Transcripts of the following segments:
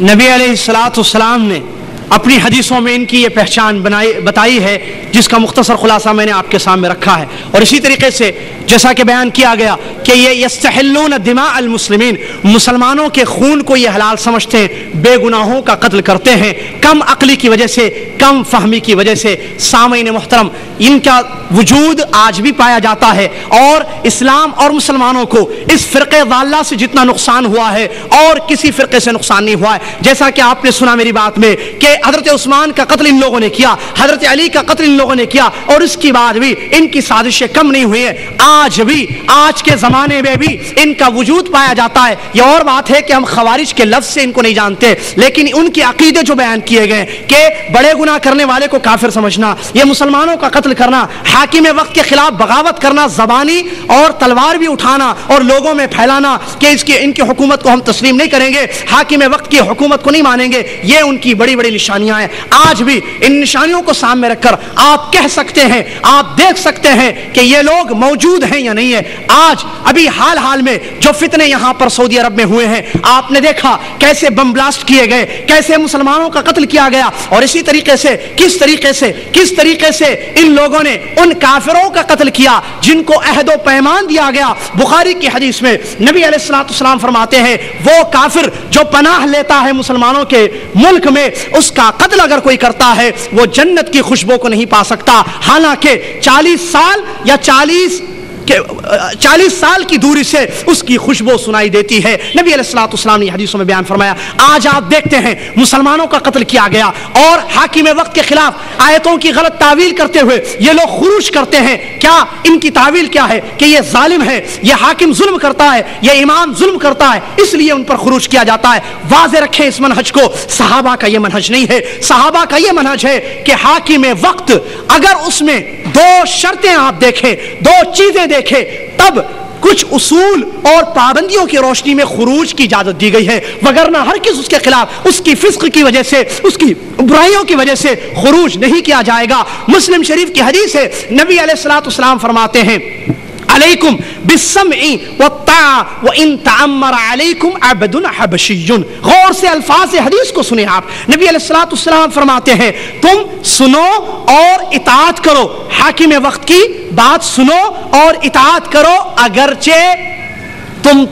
نبی अलैहिस्सलाम ने अपनी हदीसों में इनकी ये पहचान बताई है, जिसका मुख्तसर खुलासा मैंने आपके सामने रखा है। और इसी तरीके से जैसा कि बयान किया गया कि ये यस्तहिल्लून दिमा अल मुस्लिमीन, मुसलमानों के खून को ये हलाल समझते हैं, बेगुनाहों का कत्ल करते हैं, कम अक्ली की वजह से, कम फहमी की वजह से। सामईन मोहतरम, इनका वजूद आज भी पाया जाता है और इस्लाम और मुसलमानों को इस फ़िरक़े ज़ाल्ला से जितना नुकसान हुआ है और किसी फ़िरक़े से नुकसान नहीं हुआ है। जैसा कि आपने सुना मेरी बात में कि हज़रत उस्मान का कत्ल इन लोगों ने किया, हज़रत अली का कत्ल इन लोगों ने किया, और इसके बाद भी इनकी साजिशें कम नहीं हुई है। आज भी, आज के ज़माने में भी इनका वजूद पाया जाता है। यह और बात है कि हम खवारिज के लफ्ज़ से इनको नहीं जानते, लेकिन उनके अकीदे जो बयान किए गए कि बड़े गुनाह करने वाले को काफिर समझना, ये मुसलमानों का कत्ल करना, हाकिम वक्त के खिलाफ बगावत करना, ज़बानी और तलवार भी उठाना और लोगों में फैलाना कि इनकी हुकूमत को हम तस्लीम नहीं करेंगे, हाकिम वक्त की हुकूमत को नहीं मानेंगे, ये उनकी बड़ी बड़ी निशानियां हैं। आज भी इन निशानियों को सामने रखकर आप कह सकते हैं, आप देख सकते हैं कि ये लोग मौजूद हैं या नहीं है। आज अभी हाल में जो फितने यहां पर सऊदी अरब में हुए हैं, आपने देखा कैसे बम ब्लास्ट किए गए, कैसे मुसलमानों का कत्ल किया गया, और इसी तरीके से किस तरीके से इन लोगों ने उन काफिरों का कत्ल किया जिनको अहदो पैमान दिया गया। बुखारी की हदीस में नबी अलैहिस्सलाम फरमाते हैं, वो काफिर जो पनाह लेता है मुसलमानों के मुल्क में, उसका कत्ल अगर कोई करता है वो जन्नत की खुशबू को नहीं पा सकता, हालांकि 40 साल या 40 साल की दूरी से उसकी खुशबू सुनाई देती है। नबी अलैहिस्सलाम ने हदीसों में बयान फरमाया। आज आप देखते हैं मुसलमानों का कत्ल किया गया और हाकिम वक्त के खिलाफ आयतों की गलत तावील करते हुए ये लोग खुरूज करते हैं। क्या इनकी तावील क्या है कि ये जालिम है, ये हाकिम जुल्म करता है, ये इमाम जुल्म करता है, इसलिए उन पर खुरूज किया जाता है। वाज़े रखें इस मनहज को, सहाबा का ये मनहज नहीं है। सहाबा का ये मनहज है कि हाकिम वक्त अगर उसमें दो शर्तें आप देखें, दो चीजें देखें, तब कुछ उसूल और पाबंदियों की रोशनी में खुरूज की इजाजत दी गई है, वगरना हर किस उसके खिलाफ उसकी फिस्क की वजह से, उसकी बुराइयों की वजह से खुरूज नहीं किया जाएगा। मुस्लिम शरीफ की हदीस है, नबी अलैहिस्सलाम फरमाते हैं, अलैकुम बिस्समई वत्ता व इन तअम्मर अलैकुम अब्दुन हबशियुन। गौर से अल्फाज हदीस को सुने आप। नबी अलैहिस्सलाम फरमाते हैं, तुम सुनो और इताअत करो, हाकिम वक्त की बात सुनो और इताअत करो, अगरचे तुम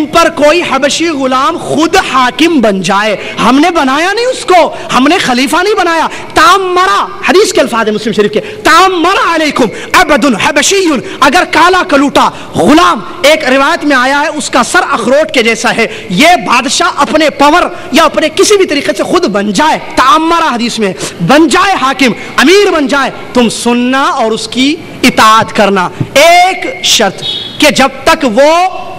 पर कोई हबशी गुलाम खुद हाकिम बन जाए। हमने बनाया नहीं उसको, हमने खलीफा नहीं बनाया। तामरा, हदीस के अल्फाज है मुस्लिम शरीफ के, तामरा अलैकुम अब्दुन हबशियुन। अगर काला कलूटा गुलाम, एक रिवायत में आया है उसका सर अखरोट के जैसा है, ये बादशाह अपने पावर या अपने किसी भी तरीके से खुद बन जाए, तामरा हदीस में बन जाए, हाकिम अमीर बन जाए, तुम सुनना और उसकी इताअत करना। एक शर्त कि जब तक वो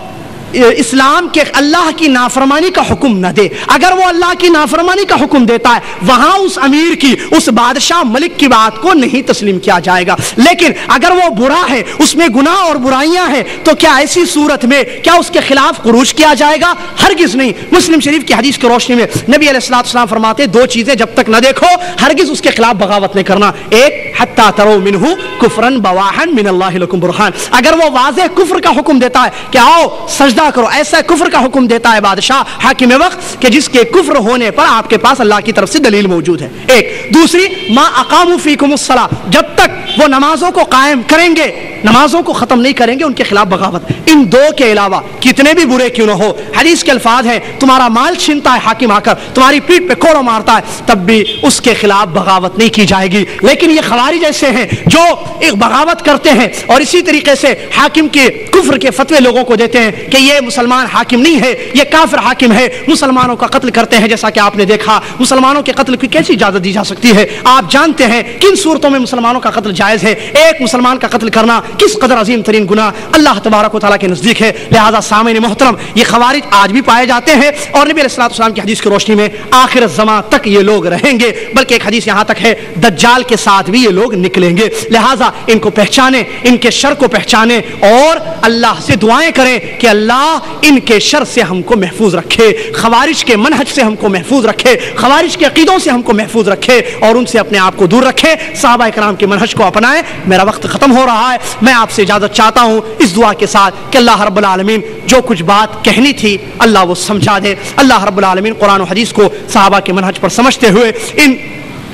इस्लाम के अल्लाह की नाफरमानी का हुक्म न दे। अगर वो अल्लाह की नाफरमानी का हुक्म देता है, वहां उस अमीर की, उस बादशाह मलिक की बात को नहीं तस्लीम किया जाएगा। लेकिन अगर वो बुरा है, उसमें गुनाह और बुराइयां हैं, तो क्या ऐसी सूरत में क्या उसके खिलाफ खुरूज किया जाएगा? हरगिज नहीं। मुस्लिम शरीफ की हदीस की रोशनी में नबी अलैहिस्सलाम फरमाते, दो चीजें जब तक न देखो हरगिज उसके खिलाफ बगावत नहीं करना। एक, हत्ता तरो मिनहु कुफरन बवाहन मिनल्लाहि लकुम बुरहान। अगर वो वाज़ेह कुफ्र का हुक्म देता है कि आओ सजदा करो, ऐसा कुफ्र का हुक्म देता है बादशाह हाकिम वक्त कि जिसके कुफ्र होने पर आपके पास अल्लाह की तरफ से दलील मौजूद है। एक। दूसरी, मा अकामु फीकुमुस्सला, जब तक वो नमाजों को कायम करेंगे, नमाजों को खत्म नहीं करेंगे, उनके खिलाफ बगावत। इन दो के अलावा कितने भी बुरे क्यों न हो, हदीस के अल्फाज हैं, तुम्हारा माल छीनता है हाकिम आकर, तुम्हारी पीठ पे कोड़ो मारता है, तब भी उसके खिलाफ बगावत नहीं की जाएगी। लेकिन ये खवारिज ऐसे हैं जो एक बगावत करते हैं और इसी तरीके से हाकिम के कुफ्र के फतवे लोगों को देते हैं कि ये मुसलमान हाकिम नहीं है, ये काफिर हाकिम है, मुसलमानों का कत्ल करते हैं। जैसा कि आपने देखा, मुसलमानों के कत्ल की कैसी इजाजत दी जा सकती है? आप जानते हैं किन सूरतों में मुसलमानों का कत्ल जायज है। एक मुसलमान का कत्ल करना किस कदर अजीम तरीन गुनाह अल्लाह तबारक व तआला के नजदीक है। लिहाजा सामईन मोहतरम, ये खवारिज आज भी पाए जाते हैं और नबी अलैहिस्सलाम की हदीस की रोशनी में आखिर ज़मां तक ये लोग रहेंगे। बल्कि एक हदीस यहाँ तक है, दज्जाल के साथ भी ये लोग निकलेंगे। लिहाजा इनको पहचाने, इनके शर को पहचाने और अल्लाह से दुआएं करें कि अल्लाह इनके शर से हमको महफूज रखे, खवारिज के मनहज से हमको महफूज रखे, खवारिज के अकीदों से हमको महफूज रखे और उनसे अपने आप को दूर रखे, सहाबा इकराम के मनहज को اپنائیں. میرا وقت ختم ہو رہا ہے, میں آپ سے اجازت چاہتا ہوں اس دعا کے ساتھ کہ اللہ رب العالمین جو کچھ بات کہنی تھی اللہ وہ سمجھا دے. اللہ رب العالمین قرآن و حدیث کو صحابہ کے منہج پر سمجھتے ہوئے ان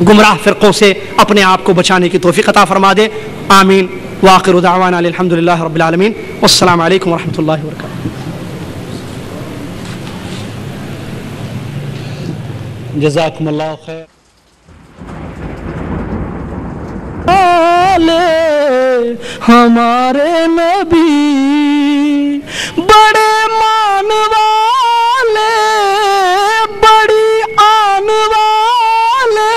گمراہ فرقوں سے اپنے آپ کو بچانے کی توفیق عطا فرما دے. آمین. وآخر دعوانا الحمدللہ رب العالمین. والسلام علیکم ورحمۃ اللہ وبرکاتہ. جزاکم اللہ خیر. ہمارے نبی بڑے مان والے, بڑی آن والے,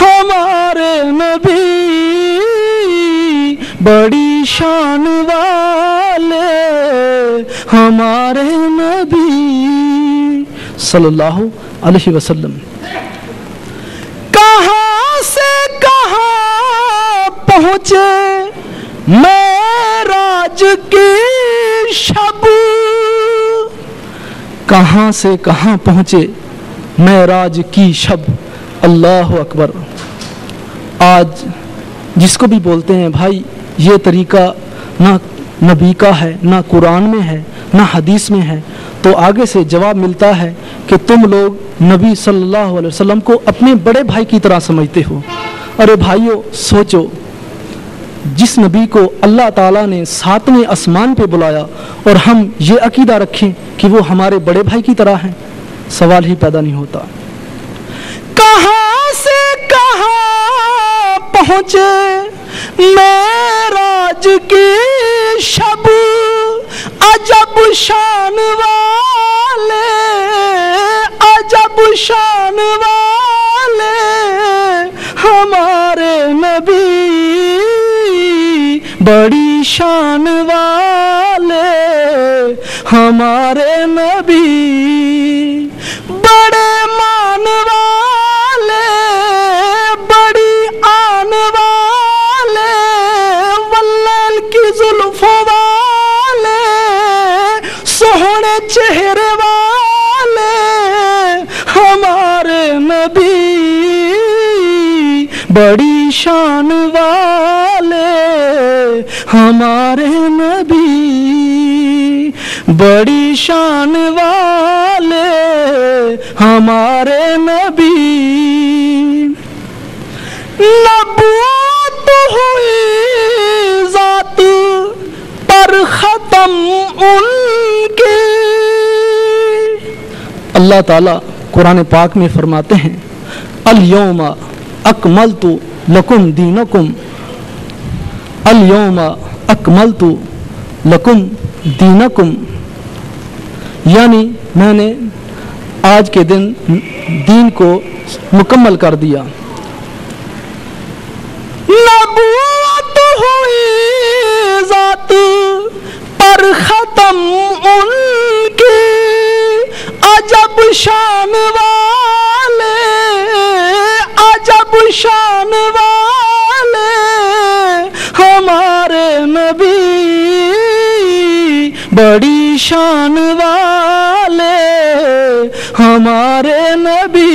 ہمارے نبی بڑی شان والے, ہمارے نبی صلی اللہ علیہ وسلم. کہاں سے کہاں پہنچے معراج کی شب, کہاں سے کہاں پہنچے معراج کی شب. اللہ اکبر. آج جس کو بھی بولتے ہیں بھائی یہ طریقہ نہ نبی کا ہے, نہ قرآن میں ہے, نہ حدیث میں ہے, تو آگے سے جواب ملتا ہے کہ تم لوگ نبی صلی اللہ علیہ وسلم کو اپنے بڑے بھائی کی طرح سمجھتے ہو. ارے بھائیو سوچو, جس نبی کو اللہ تعالیٰ نے 7ویں آسمان پہ بلایا اور ہم یہ عقیدہ رکھیں کہ وہ ہمارے بڑے بھائی کی طرح ہیں, سوال ہی پیدا نہیں ہوتا. کہاں سے کہاں پہنچے معراج کی شب, عجب شان والے, عجب شان والے, ہمارے نبی بڑی شان والے, ہمارے نبی بڑے مان والے, بڑی آن والے, واللیل کی زلفوں والے, سوہنے چہرے والے, ہمارے نبی بڑی شان والے, ہمارے نبی بڑی شان والے, ہمارے نبی. نبوت ہوئی ذات پر ختم ان کی. اللہ تعالیٰ قرآن پاک میں فرماتے ہیں الیوم اکملت لکم دینکم, الیوم اکملت لکم دینکم, یعنی میں نے آج کے دن دین کو مکمل کر دیا. نبوت ہوئی ذات پر ختم ان کی, عجب شان والے, عجب شان والے, ہمارے نبی بڑی شان والے, ہمارے نبی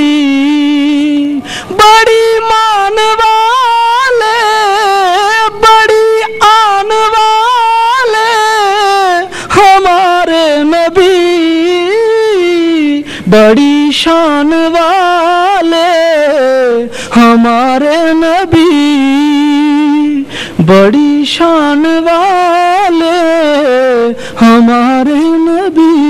بڑی مان والے, بڑی آن والے, ہمارے نبی بڑی شان والے, ہمارے نبی بڑی شان والے, ہمارے نبی